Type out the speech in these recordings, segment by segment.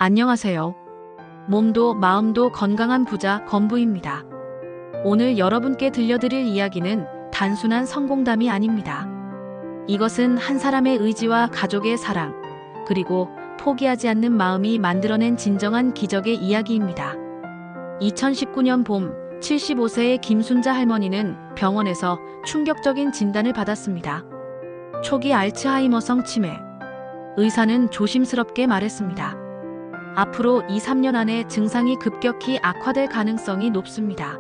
안녕하세요. 몸도 마음도 건강한 부자 건부입니다. 오늘 여러분께 들려드릴 이야기는 단순한 성공담이 아닙니다. 이것은 한 사람의 의지와 가족의 사랑, 그리고 포기하지 않는 마음이 만들어낸 진정한 기적의 이야기입니다. 2019년 봄, 75세의 김순자 할머니는 병원에서 충격적인 진단을 받았습니다. 초기 알츠하이머성 치매. 의사는 조심스럽게 말했습니다. 앞으로 2~3년 안에 증상이 급격히 악화될 가능성이 높습니다.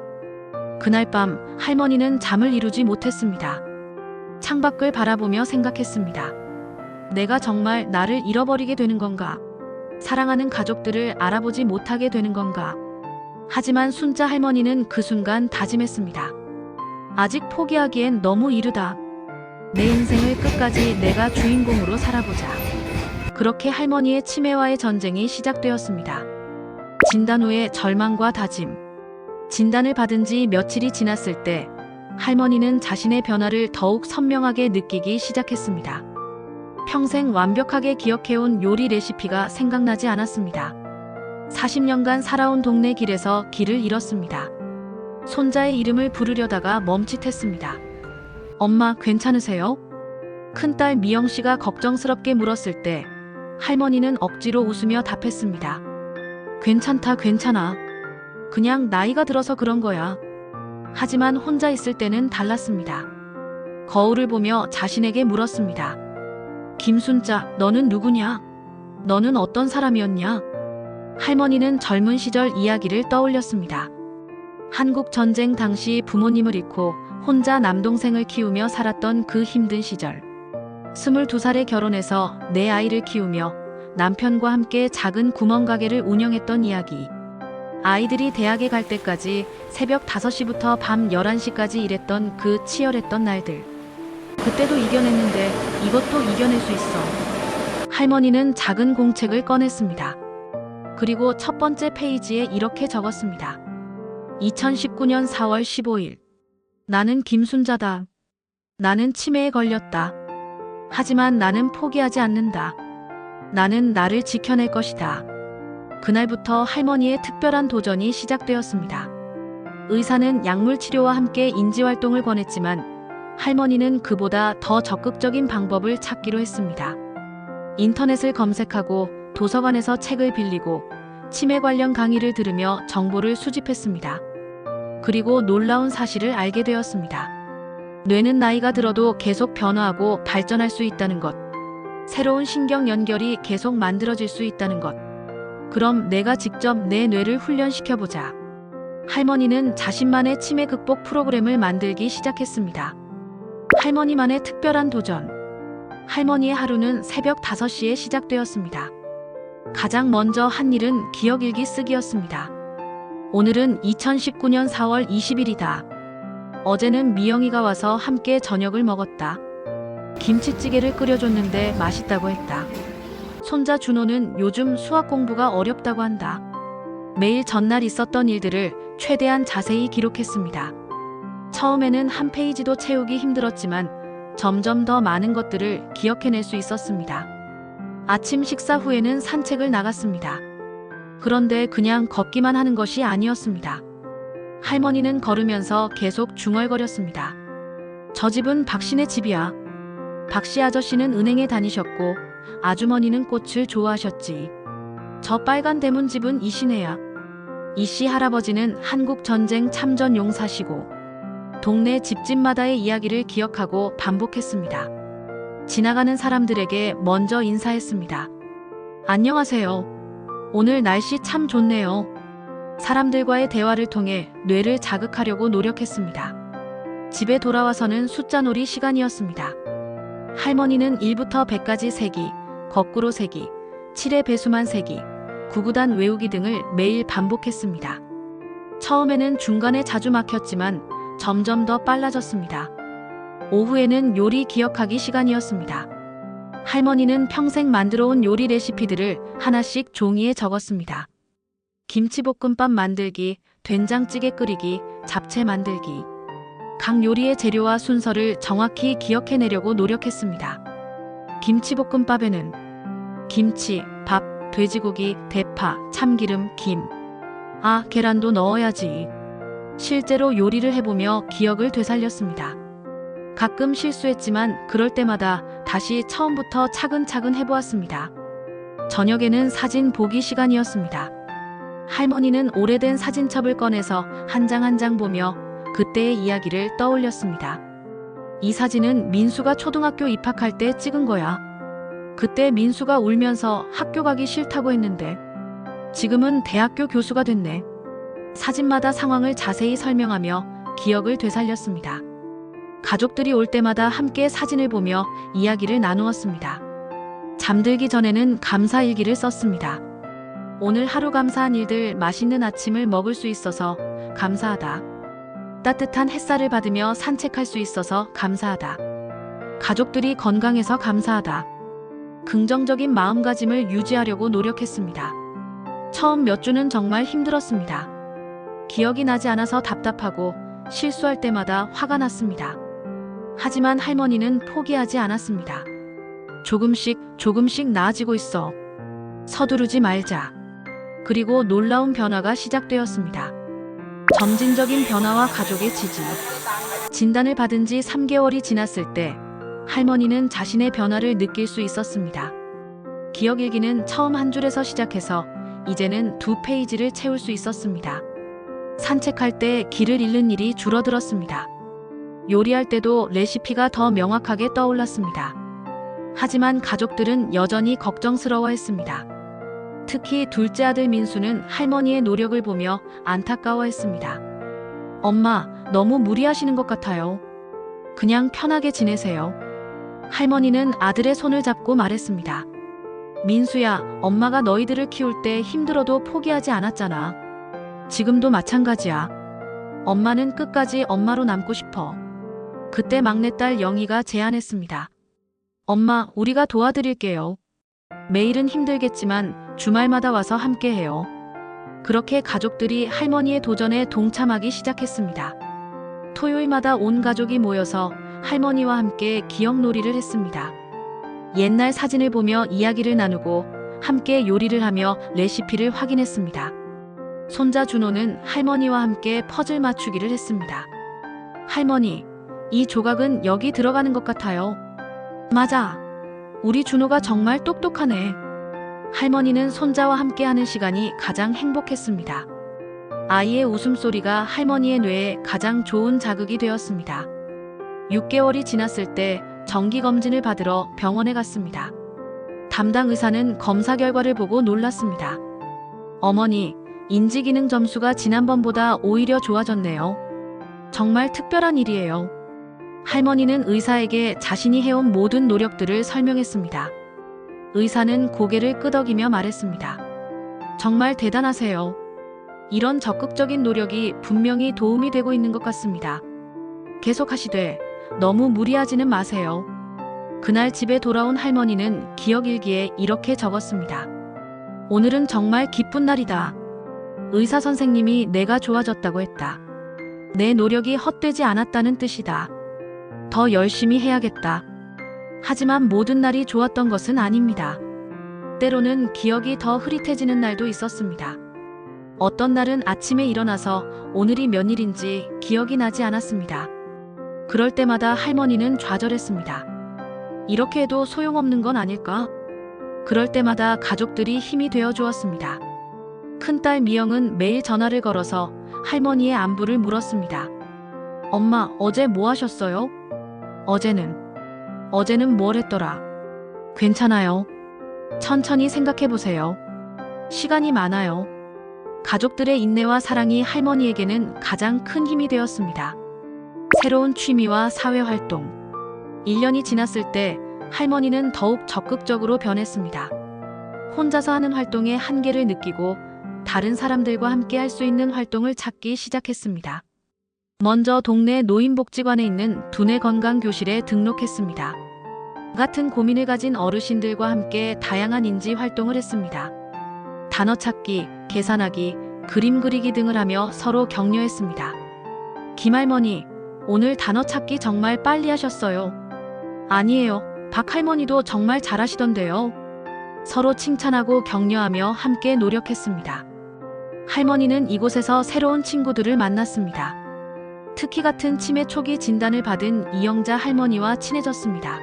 그날 밤 할머니는 잠을 이루지 못했습니다. 창밖을 바라보며 생각했습니다. 내가 정말 나를 잃어버리게 되는 건가? 사랑하는 가족들을 알아보지 못하게 되는 건가? 하지만 순자 할머니는 그 순간 다짐했습니다. 아직 포기하기엔 너무 이르다. 내 인생을 끝까지 내가 주인공으로 살아보자. 그렇게 할머니의 치매와의 전쟁이 시작되었습니다. 진단 후의 절망과 다짐. 진단을 받은 지 며칠이 지났을 때 할머니는 자신의 변화를 더욱 선명하게 느끼기 시작했습니다. 평생 완벽하게 기억해온 요리 레시피가 생각나지 않았습니다. 40년간 살아온 동네 길에서 길을 잃었습니다. 손자의 이름을 부르려다가 멈칫했습니다. 엄마, 괜찮으세요? 큰딸 미영씨가 걱정스럽게 물었을 때 할머니는 억지로 웃으며 답했습니다. 괜찮다, 괜찮아. 그냥 나이가 들어서 그런 거야. 하지만 혼자 있을 때는 달랐습니다. 거울을 보며 자신에게 물었습니다. 김순자, 너는 누구냐? 너는 어떤 사람이었냐? 할머니는 젊은 시절 이야기를 떠올렸습니다. 한국 전쟁 당시 부모님을 잃고 혼자 남동생을 키우며 살았던 그 힘든 시절. 22살에 결혼해서 내 아이를 키우며 남편과 함께 작은 구멍가게를 운영했던 이야기. 아이들이 대학에 갈 때까지 새벽 5시부터 밤 11시까지 일했던 그 치열했던 날들. 그때도 이겨냈는데 이것도 이겨낼 수 있어. 할머니는 작은 공책을 꺼냈습니다. 그리고 첫 번째 페이지에 이렇게 적었습니다. 2019년 4월 15일. 나는 김순자다. 나는 치매에 걸렸다. 하지만 나는 포기하지 않는다. 나는 나를 지켜낼 것이다. 그날부터 할머니의 특별한 도전이 시작되었습니다. 의사는 약물 치료와 함께 인지활동을 권했지만 할머니는 그보다 더 적극적인 방법을 찾기로 했습니다. 인터넷을 검색하고 도서관에서 책을 빌리고 치매 관련 강의를 들으며 정보를 수집했습니다. 그리고 놀라운 사실을 알게 되었습니다. 뇌는 나이가 들어도 계속 변화하고 발전할 수 있다는 것. 새로운 신경 연결이 계속 만들어질 수 있다는 것. 그럼 내가 직접 내 뇌를 훈련시켜보자. 할머니는 자신만의 치매 극복 프로그램을 만들기 시작했습니다. 할머니만의 특별한 도전. 할머니의 하루는 새벽 5시에 시작되었습니다. 가장 먼저 한 일은 기억일기 쓰기였습니다. 오늘은 2019년 4월 20일이다. 어제는 미영이가 와서 함께 저녁을 먹었다. 김치찌개를 끓여줬는데 맛있다고 했다. 손자 준호는 요즘 수학 공부가 어렵다고 한다. 매일 전날 있었던 일들을 최대한 자세히 기록했습니다. 처음에는 한 페이지도 채우기 힘들었지만 점점 더 많은 것들을 기억해낼 수 있었습니다. 아침 식사 후에는 산책을 나갔습니다. 그런데 그냥 걷기만 하는 것이 아니었습니다. 할머니는 걸으면서 계속 중얼거렸습니다. 저 집은 박씨네 집이야. 박씨 아저씨는 은행에 다니셨고 아주머니는 꽃을 좋아하셨지. 저 빨간 대문 집은 이씨네야. 이씨 할아버지는 한국 전쟁 참전 용사시고 동네 집집마다의 이야기를 기억하고 반복했습니다. 지나가는 사람들에게 먼저 인사했습니다. 안녕하세요. 오늘 날씨 참 좋네요. 사람들과의 대화를 통해 뇌를 자극하려고 노력했습니다. 집에 돌아와서는 숫자놀이 시간이었습니다. 할머니는 1부터 100까지 세기, 거꾸로 세기, 7의 배수만 세기, 구구단 외우기 등을 매일 반복했습니다. 처음에는 중간에 자주 막혔지만 점점 더 빨라졌습니다. 오후에는 요리 기억하기 시간이었습니다. 할머니는 평생 만들어온 요리 레시피들을 하나씩 종이에 적었습니다. 김치볶음밥 만들기, 된장찌개 끓이기, 잡채 만들기. 각 요리의 재료와 순서를 정확히 기억해내려고 노력했습니다. 김치볶음밥에는 김치, 밥, 돼지고기, 대파, 참기름, 김. 아, 계란도 넣어야지. 실제로 요리를 해보며 기억을 되살렸습니다. 가끔 실수했지만 그럴 때마다 다시 처음부터 차근차근 해보았습니다. 저녁에는 사진 보기 시간이었습니다. 할머니는 오래된 사진첩을 꺼내서 한 장 한 장 보며 그때의 이야기를 떠올렸습니다. 이 사진은 민수가 초등학교 입학할 때 찍은 거야. 그때 민수가 울면서 학교 가기 싫다고 했는데 지금은 대학교 교수가 됐네. 사진마다 상황을 자세히 설명하며 기억을 되살렸습니다. 가족들이 올 때마다 함께 사진을 보며 이야기를 나누었습니다. 잠들기 전에는 감사일기를 썼습니다. 오늘 하루 감사한 일들, 맛있는 아침을 먹을 수 있어서 감사하다. 따뜻한 햇살을 받으며 산책할 수 있어서 감사하다. 가족들이 건강해서 감사하다. 긍정적인 마음가짐을 유지하려고 노력했습니다. 처음 몇 주는 정말 힘들었습니다. 기억이 나지 않아서 답답하고 실수할 때마다 화가 났습니다. 하지만 할머니는 포기하지 않았습니다. 조금씩 나아지고 있어. 서두르지 말자. 그리고 놀라운 변화가 시작되었습니다. 점진적인 변화와 가족의 지지. 진단을 받은 지 3개월이 지났을 때 할머니는 자신의 변화를 느낄 수 있었습니다. 기억일기는 처음 한 줄에서 시작해서 이제는 2페이지를 채울 수 있었습니다. 산책할 때 길을 잃는 일이 줄어들었습니다. 요리할 때도 레시피가 더 명확하게 떠올랐습니다. 하지만 가족들은 여전히 걱정스러워했습니다. 특히 둘째 아들 민수는 할머니의 노력을 보며 안타까워했습니다. 엄마, 너무 무리하시는 것 같아요. 그냥 편하게 지내세요. 할머니는 아들의 손을 잡고 말했습니다. 민수야, 엄마가 너희들을 키울 때 힘들어도 포기하지 않았잖아. 지금도 마찬가지야. 엄마는 끝까지 엄마로 남고 싶어. 그때 막내딸 영희가 제안했습니다. 엄마, 우리가 도와드릴게요. 매일은 힘들겠지만 주말마다 와서 함께해요. 그렇게 가족들이 할머니의 도전에 동참하기 시작했습니다. 토요일마다 온 가족이 모여서 할머니와 함께 기억놀이를 했습니다. 옛날 사진을 보며 이야기를 나누고 함께 요리를 하며 레시피를 확인했습니다. 손자 준호는 할머니와 함께 퍼즐 맞추기를 했습니다. 할머니, 이 조각은 여기 들어가는 것 같아요. 맞아. 우리 준호가 정말 똑똑하네. 할머니는 손자와 함께하는 시간이 가장 행복했습니다. 아이의 웃음소리가 할머니의 뇌에 가장 좋은 자극이 되었습니다. 6개월이 지났을 때 정기검진을 받으러 병원에 갔습니다. 담당 의사는 검사 결과를 보고 놀랐습니다. 어머니, 인지기능 점수가 지난번보다 오히려 좋아졌네요. 정말 특별한 일이에요. 할머니는 의사에게 자신이 해온 모든 노력들을 설명했습니다. 의사는 고개를 끄덕이며 말했습니다. 정말 대단하세요. 이런 적극적인 노력이 분명히 도움이 되고 있는 것 같습니다. 계속하시되 너무 무리하지는 마세요. 그날 집에 돌아온 할머니는 기억일기에 이렇게 적었습니다. 오늘은 정말 기쁜 날이다. 의사 선생님이 내가 좋아졌다고 했다. 내 노력이 헛되지 않았다는 뜻이다. 더 열심히 해야겠다. 하지만 모든 날이 좋았던 것은 아닙니다. 때로는 기억이 더 흐릿해지는 날도 있었습니다. 어떤 날은 아침에 일어나서 오늘이 몇 일인지 기억이 나지 않았습니다. 그럴 때마다 할머니는 좌절했습니다. 이렇게 해도 소용없는 건 아닐까? 그럴 때마다 가족들이 힘이 되어 주었습니다. 큰딸 미영은 매일 전화를 걸어서 할머니의 안부를 물었습니다. 엄마, 어제 뭐 하셨어요? 어제는 뭘 했더라? 괜찮아요. 천천히 생각해보세요. 시간이 많아요. 가족들의 인내와 사랑이 할머니에게는 가장 큰 힘이 되었습니다. 새로운 취미와 사회활동. 1년이 지났을 때 할머니는 더욱 적극적으로 변했습니다. 혼자서 하는 활동의 한계를 느끼고 다른 사람들과 함께 할 수 있는 활동을 찾기 시작했습니다. 먼저 동네 노인복지관에 있는 두뇌 건강교실에 등록했습니다. 같은 고민을 가진 어르신들과 함께 다양한 인지 활동을 했습니다. 단어 찾기, 계산하기, 그림 그리기 등을 하며 서로 격려했습니다. 김할머니, 오늘 단어 찾기 정말 빨리 하셨어요. 아니에요. 박할머니도 정말 잘하시던데요. 서로 칭찬하고 격려하며 함께 노력했습니다. 할머니는 이곳에서 새로운 친구들을 만났습니다. 특히 같은 치매 초기 진단을 받은 이영자 할머니와 친해졌습니다.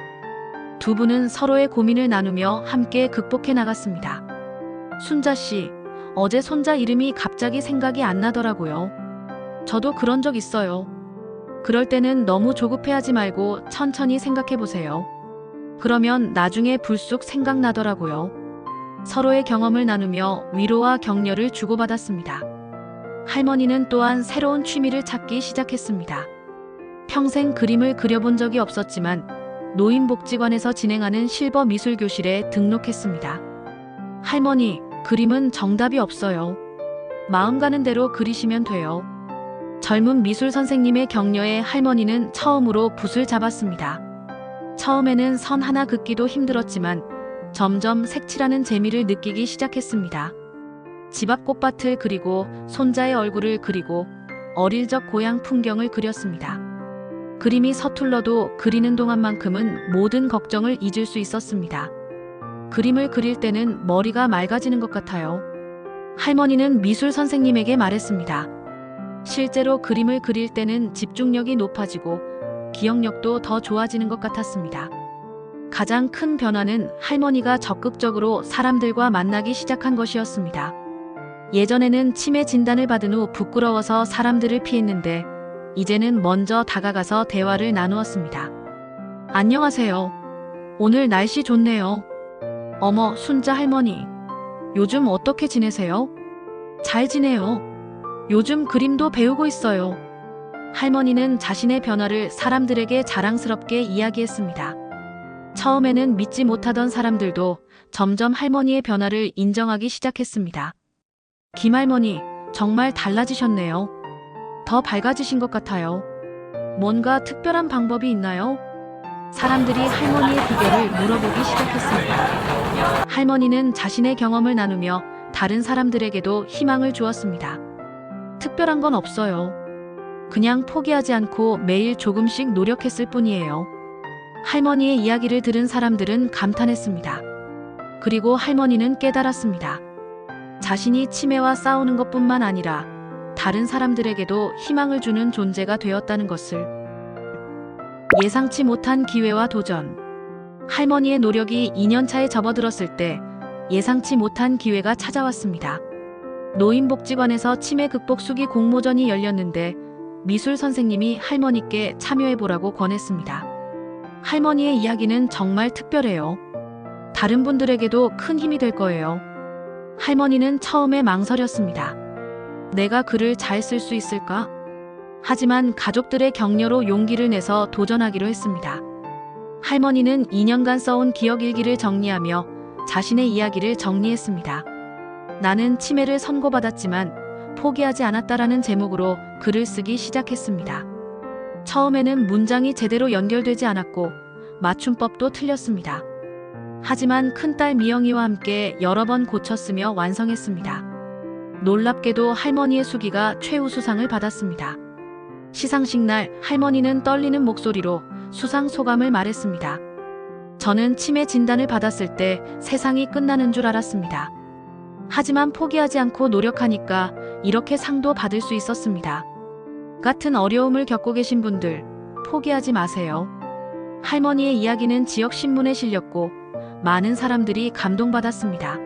두 분은 서로의 고민을 나누며 함께 극복해 나갔습니다. 순자 씨, 어제 손자 이름이 갑자기 생각이 안 나더라고요. 저도 그런 적 있어요. 그럴 때는 너무 조급해하지 말고 천천히 생각해 보세요. 그러면 나중에 불쑥 생각나더라고요. 서로의 경험을 나누며 위로와 격려를 주고받았습니다. 할머니는 또한 새로운 취미를 찾기 시작했습니다. 평생 그림을 그려본 적이 없었지만 노인복지관에서 진행하는 실버 미술교실에 등록했습니다. 할머니, 그림은 정답이 없어요. 마음 가는 대로 그리시면 돼요. 젊은 미술 선생님의 격려에 할머니는 처음으로 붓을 잡았습니다. 처음에는 선 하나 긋기도 힘들었지만 점점 색칠하는 재미를 느끼기 시작했습니다. 집 앞 꽃밭을 그리고 손자의 얼굴을 그리고 어릴 적 고향 풍경을 그렸습니다. 그림이 서툴러도 그리는 동안만큼은 모든 걱정을 잊을 수 있었습니다. 그림을 그릴 때는 머리가 맑아지는 것 같아요. 할머니는 미술 선생님에게 말했습니다. 실제로 그림을 그릴 때는 집중력이 높아지고 기억력도 더 좋아지는 것 같았습니다. 가장 큰 변화는 할머니가 적극적으로 사람들과 만나기 시작한 것이었습니다. 예전에는 치매 진단을 받은 후 부끄러워서 사람들을 피했는데 이제는 먼저 다가가서 대화를 나누었습니다. 안녕하세요. 오늘 날씨 좋네요. 어머, 순자 할머니. 요즘 어떻게 지내세요? 잘 지내요. 요즘 그림도 배우고 있어요. 할머니는 자신의 변화를 사람들에게 자랑스럽게 이야기했습니다. 처음에는 믿지 못하던 사람들도 점점 할머니의 변화를 인정하기 시작했습니다. 김할머니, 정말 달라지셨네요. 더 밝아지신 것 같아요. 뭔가 특별한 방법이 있나요? 사람들이 할머니의 비결을 물어보기 시작했습니다. 할머니는 자신의 경험을 나누며 다른 사람들에게도 희망을 주었습니다. 특별한 건 없어요. 그냥 포기하지 않고 매일 조금씩 노력했을 뿐이에요. 할머니의 이야기를 들은 사람들은 감탄했습니다. 그리고 할머니는 깨달았습니다. 자신이 치매와 싸우는 것뿐만 아니라 다른 사람들에게도 희망을 주는 존재가 되었다는 것을. 예상치 못한 기회와 도전. 할머니의 노력이 2년차에 접어들었을 때 예상치 못한 기회가 찾아왔습니다. 노인복지관에서 치매 극복 수기 공모전이 열렸는데 미술 선생님이 할머니께 참여해보라고 권했습니다. 할머니의 이야기는 정말 특별해요. 다른 분들에게도 큰 힘이 될 거예요. 할머니는 처음에 망설였습니다. 내가 글을 잘 쓸 수 있을까? 하지만 가족들의 격려로 용기를 내서 도전하기로 했습니다. 할머니는 2년간 써온 기억일기를 정리하며 자신의 이야기를 정리했습니다. 나는 치매를 선고받았지만 포기하지 않았다라는 제목으로 글을 쓰기 시작했습니다. 처음에는 문장이 제대로 연결되지 않았고 맞춤법도 틀렸습니다. 하지만 큰딸 미영이와 함께 여러 번 고쳤으며 완성했습니다. 놀랍게도 할머니의 수기가 최우수상을 받았습니다. 시상식 날 할머니는 떨리는 목소리로 수상 소감을 말했습니다. 저는 치매 진단을 받았을 때 세상이 끝나는 줄 알았습니다. 하지만 포기하지 않고 노력하니까 이렇게 상도 받을 수 있었습니다. 같은 어려움을 겪고 계신 분들, 포기하지 마세요. 할머니의 이야기는 지역 신문에 실렸고 많은 사람들이 감동받았습니다.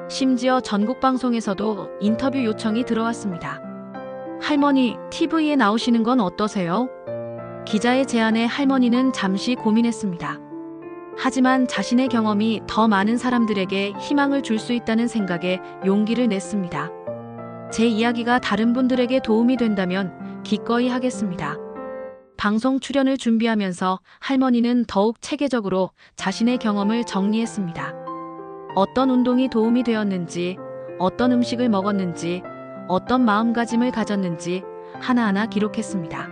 심지어 전국 방송에서도 인터뷰 요청이 들어왔습니다. 할머니, TV에 나오시는 건 어떠세요? 기자의 제안에 할머니는 잠시 고민했습니다. 하지만 자신의 경험이 더 많은 사람들에게 희망을 줄 수 있다는 생각에 용기를 냈습니다. 제 이야기가 다른 분들에게 도움이 된다면 기꺼이 하겠습니다. 방송 출연을 준비하면서 할머니는 더욱 체계적으로 자신의 경험을 정리했습니다. 어떤 운동이 도움이 되었는지, 어떤 음식을 먹었는지, 어떤 마음가짐을 가졌는지 하나하나 기록했습니다.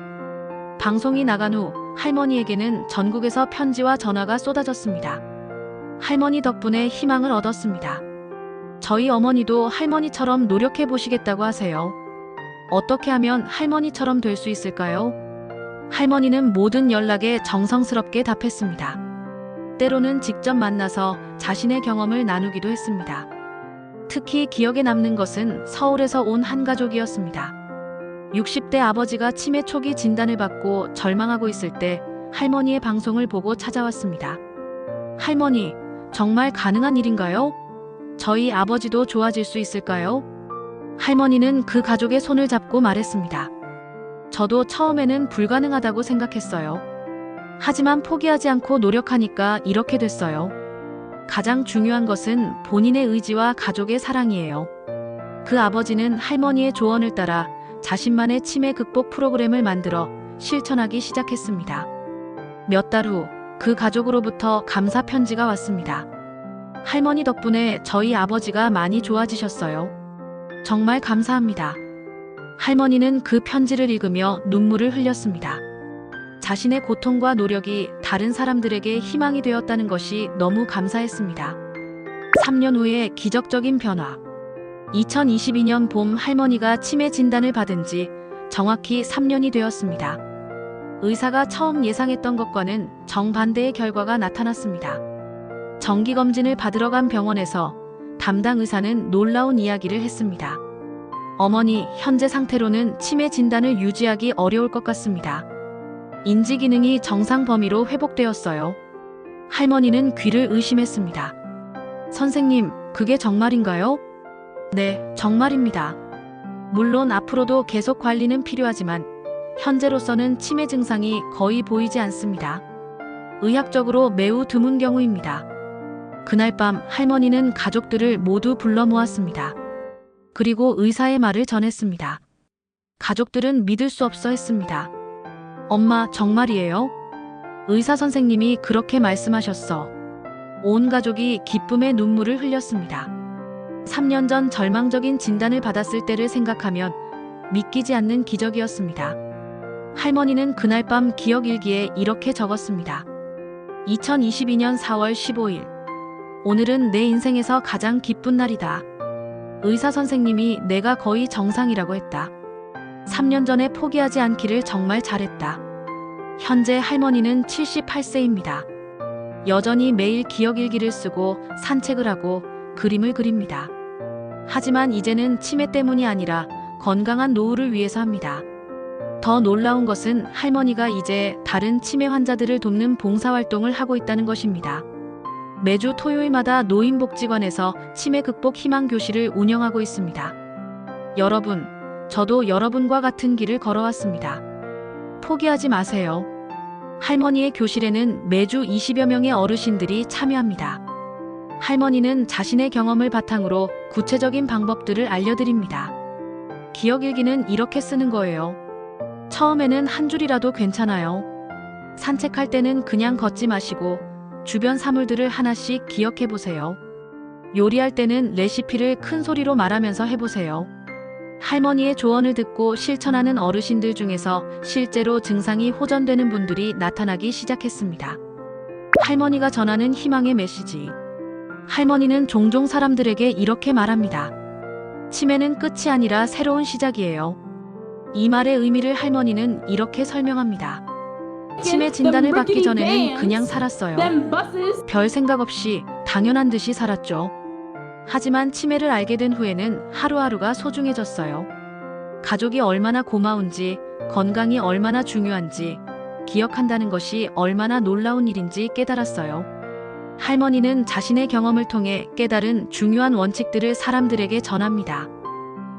방송이 나간 후 할머니에게는 전국에서 편지와 전화가 쏟아졌습니다. 할머니 덕분에 희망을 얻었습니다. 저희 어머니도 할머니처럼 노력해 보시겠다고 하세요. 어떻게 하면 할머니처럼 될 수 있을까요? 할머니는 모든 연락에 정성스럽게 답했습니다. 때로는 직접 만나서 자신의 경험을 나누기도 했습니다. 특히 기억에 남는 것은 서울에서 온 한 가족이었습니다. 60대 아버지가 치매 초기 진단을 받고 절망하고 있을 때 할머니의 방송을 보고 찾아왔습니다. 할머니, 정말 가능한 일인가요? 저희 아버지도 좋아질 수 있을까요? 할머니는 그 가족의 손을 잡고 말했습니다. 저도 처음에는 불가능하다고 생각했어요. 하지만 포기하지 않고 노력하니까 이렇게 됐어요. 가장 중요한 것은 본인의 의지와 가족의 사랑이에요. 그 아버지는 할머니의 조언을 따라 자신만의 치매 극복 프로그램을 만들어 실천하기 시작했습니다. 몇 달 후 그 가족으로부터 감사 편지가 왔습니다. 할머니 덕분에 저희 아버지가 많이 좋아지셨어요. 정말 감사합니다. 할머니는 그 편지를 읽으며 눈물을 흘렸습니다. 자신의 고통과 노력이 다른 사람들에게 희망이 되었다는 것이 너무 감사했습니다. 3년 후에 기적적인 변화. 2022년 봄 할머니가 치매 진단을 받은 지 정확히 3년이 되었습니다. 의사가 처음 예상했던 것과는 정반대의 결과가 나타났습니다. 정기검진을 받으러 간 병원에서 담당 의사는 놀라운 이야기를 했습니다. 어머니, 현재 상태로는 치매 진단을 유지하기 어려울 것 같습니다. 인지 기능이 정상 범위로 회복되었어요. 할머니는 귀를 의심했습니다. 선생님, 그게 정말인가요? 네, 정말입니다. 물론 앞으로도 계속 관리는 필요하지만 현재로서는 치매 증상이 거의 보이지 않습니다. 의학적으로 매우 드문 경우입니다. 그날 밤 할머니는 가족들을 모두 불러 모았습니다. 그리고 의사의 말을 전했습니다. 가족들은 믿을 수 없어 했습니다. 엄마, 정말이에요? 의사 선생님이 그렇게 말씀하셨어. 온 가족이 기쁨의 눈물을 흘렸습니다. 3년 전 절망적인 진단을 받았을 때를 생각하면 믿기지 않는 기적이었습니다. 할머니는 그날 밤 기억일기에 이렇게 적었습니다. 2022년 4월 15일. 오늘은 내 인생에서 가장 기쁜 날이다. 의사 선생님이 내가 거의 정상이라고 했다. 3년 전에 포기하지 않기를 정말 잘했다. 현재 할머니는 78세입니다. 여전히 매일 기억일기를 쓰고 산책을 하고 그림을 그립니다. 하지만 이제는 치매 때문이 아니라 건강한 노후를 위해서 합니다. 더 놀라운 것은 할머니가 이제 다른 치매 환자들을 돕는 봉사활동을 하고 있다는 것입니다. 매주 토요일마다 노인복지관에서 치매 극복 희망 교실을 운영하고 있습니다. 여러분, 저도 여러분과 같은 길을 걸어왔습니다. 포기하지 마세요. 할머니의 교실에는 매주 20여 명의 어르신들이 참여합니다. 할머니는 자신의 경험을 바탕으로 구체적인 방법들을 알려드립니다. 기억일기는 이렇게 쓰는 거예요. 처음에는 한 줄이라도 괜찮아요. 산책할 때는 그냥 걷지 마시고 주변 사물들을 하나씩 기억해 보세요. 요리할 때는 레시피를 큰 소리로 말하면서 해보세요. 할머니의 조언을 듣고 실천하는 어르신들 중에서 실제로 증상이 호전되는 분들이 나타나기 시작했습니다. 할머니가 전하는 희망의 메시지. 할머니는 종종 사람들에게 이렇게 말합니다. 치매는 끝이 아니라 새로운 시작이에요. 이 말의 의미를 할머니는 이렇게 설명합니다. 치매 진단을 받기 전에는 그냥 살았어요. 별 생각 없이 당연한 듯이 살았죠. 하지만 치매를 알게 된 후에는 하루하루가 소중해졌어요. 가족이 얼마나 고마운지, 건강이 얼마나 중요한지, 기억한다는 것이 얼마나 놀라운 일인지 깨달았어요. 할머니는 자신의 경험을 통해 깨달은 중요한 원칙들을 사람들에게 전합니다.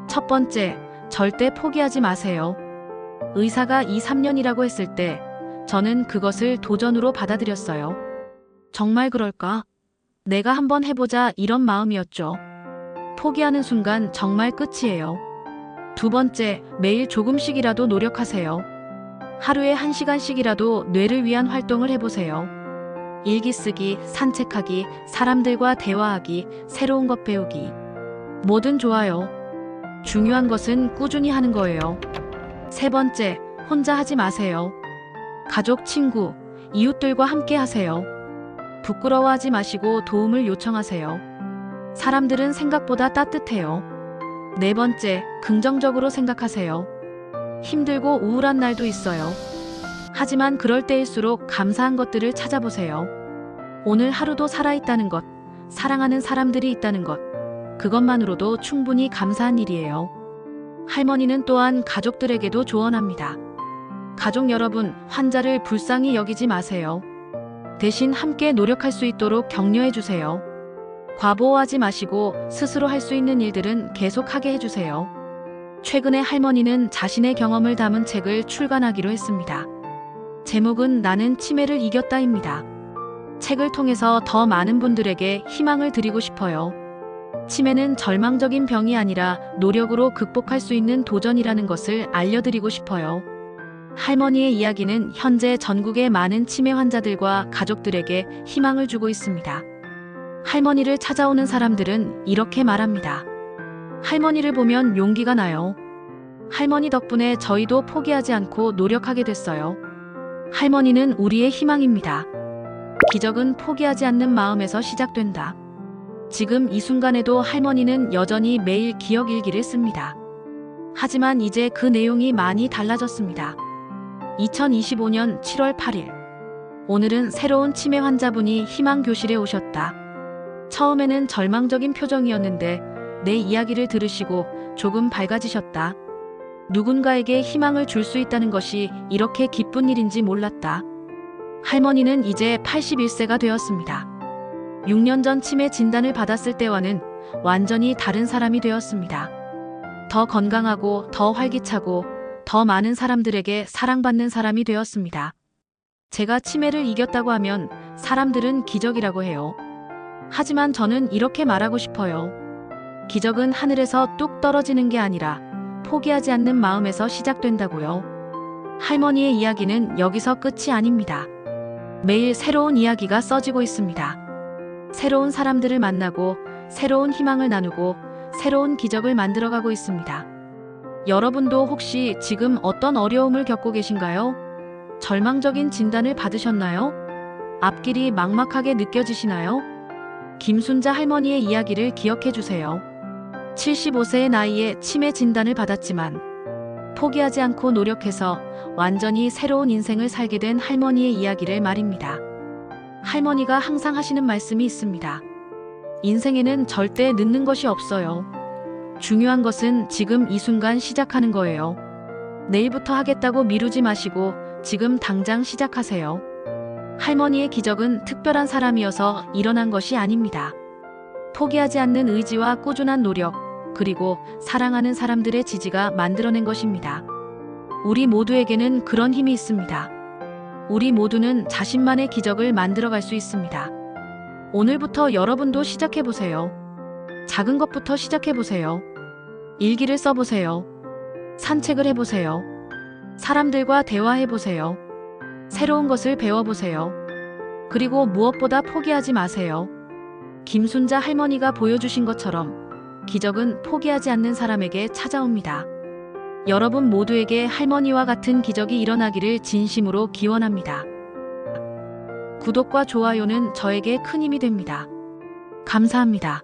첫 번째, 절대 포기하지 마세요. 의사가 2, 3년이라고 했을 때 저는 그것을 도전으로 받아들였어요. 정말 그럴까? 내가 한번 해보자 이런 마음이었죠. 포기하는 순간 정말 끝이에요. 두 번째, 매일 조금씩이라도 노력하세요. 하루에 1시간씩이라도 뇌를 위한 활동을 해보세요. 일기 쓰기, 산책하기, 사람들과 대화하기, 새로운 것 배우기. 뭐든 좋아요. 중요한 것은 꾸준히 하는 거예요. 세 번째, 혼자 하지 마세요. 가족, 친구, 이웃들과 함께 하세요. 부끄러워하지 마시고 도움을 요청하세요. 사람들은 생각보다 따뜻해요. 네 번째, 긍정적으로 생각하세요. 힘들고 우울한 날도 있어요. 하지만 그럴 때일수록 감사한 것들을 찾아보세요. 오늘 하루도 살아있다는 것, 사랑하는 사람들이 있다는 것, 그것만으로도 충분히 감사한 일이에요. 할머니는 또한 가족들에게도 조언합니다. 가족 여러분, 환자를 불쌍히 여기지 마세요. 대신 함께 노력할 수 있도록 격려해 주세요. 과보호하지 마시고 스스로 할 수 있는 일들은 계속하게 해주세요. 최근에 할머니는 자신의 경험을 담은 책을 출간하기로 했습니다. 제목은 나는 치매를 이겼다입니다. 책을 통해서 더 많은 분들에게 희망을 드리고 싶어요. 치매는 절망적인 병이 아니라 노력으로 극복할 수 있는 도전이라는 것을 알려드리고 싶어요. 할머니의 이야기는 현재 전국의 많은 치매 환자들과 가족들에게 희망을 주고 있습니다. 할머니를 찾아오는 사람들은 이렇게 말합니다. 할머니를 보면 용기가 나요. 할머니 덕분에 저희도 포기하지 않고 노력하게 됐어요. 할머니는 우리의 희망입니다. 기적은 포기하지 않는 마음에서 시작된다. 지금 이 순간에도 할머니는 여전히 매일 기억 일기를 씁니다. 하지만 이제 그 내용이 많이 달라졌습니다. 2025년 7월 8일. 오늘은 새로운 치매 환자분이 희망 교실에 오셨다. 처음에는 절망적인 표정이었는데 내 이야기를 들으시고 조금 밝아지셨다. 누군가에게 희망을 줄 수 있다는 것이 이렇게 기쁜 일인지 몰랐다. 할머니는 이제 81세가 되었습니다. 6년 전 치매 진단을 받았을 때와는 완전히 다른 사람이 되었습니다. 더 건강하고 더 활기차고 더 많은 사람들에게 사랑받는 사람이 되었습니다. 제가 치매를 이겼다고 하면 사람들은 기적이라고 해요. 하지만 저는 이렇게 말하고 싶어요. 기적은 하늘에서 뚝 떨어지는 게 아니라 포기하지 않는 마음에서 시작된다고요. 할머니의 이야기는 여기서 끝이 아닙니다. 매일 새로운 이야기가 써지고 있습니다. 새로운 사람들을 만나고 새로운 희망을 나누고 새로운 기적을 만들어가고 있습니다. 여러분도 혹시 지금 어떤 어려움을 겪고 계신가요? 절망적인 진단을 받으셨나요? 앞길이 막막하게 느껴지시나요? 김순자 할머니의 이야기를 기억해 주세요. 75세의 나이에 치매 진단을 받았지만 포기하지 않고 노력해서 완전히 새로운 인생을 살게 된 할머니의 이야기를 말입니다. 할머니가 항상 하시는 말씀이 있습니다. 인생에는 절대 늦는 것이 없어요. 중요한 것은 지금 이 순간 시작하는 거예요. 내일부터 하겠다고 미루지 마시고 지금 당장 시작하세요. 할머니의 기적은 특별한 사람이어서 일어난 것이 아닙니다. 포기하지 않는 의지와 꾸준한 노력, 그리고 사랑하는 사람들의 지지가 만들어낸 것입니다. 우리 모두에게는 그런 힘이 있습니다. 우리 모두는 자신만의 기적을 만들어갈 수 있습니다. 오늘부터 여러분도 시작해보세요. 작은 것부터 시작해보세요. 일기를 써보세요. 산책을 해보세요. 사람들과 대화해보세요. 새로운 것을 배워보세요. 그리고 무엇보다 포기하지 마세요. 김순자 할머니가 보여주신 것처럼 기적은 포기하지 않는 사람에게 찾아옵니다. 여러분 모두에게 할머니와 같은 기적이 일어나기를 진심으로 기원합니다. 구독과 좋아요는 저에게 큰 힘이 됩니다. 감사합니다.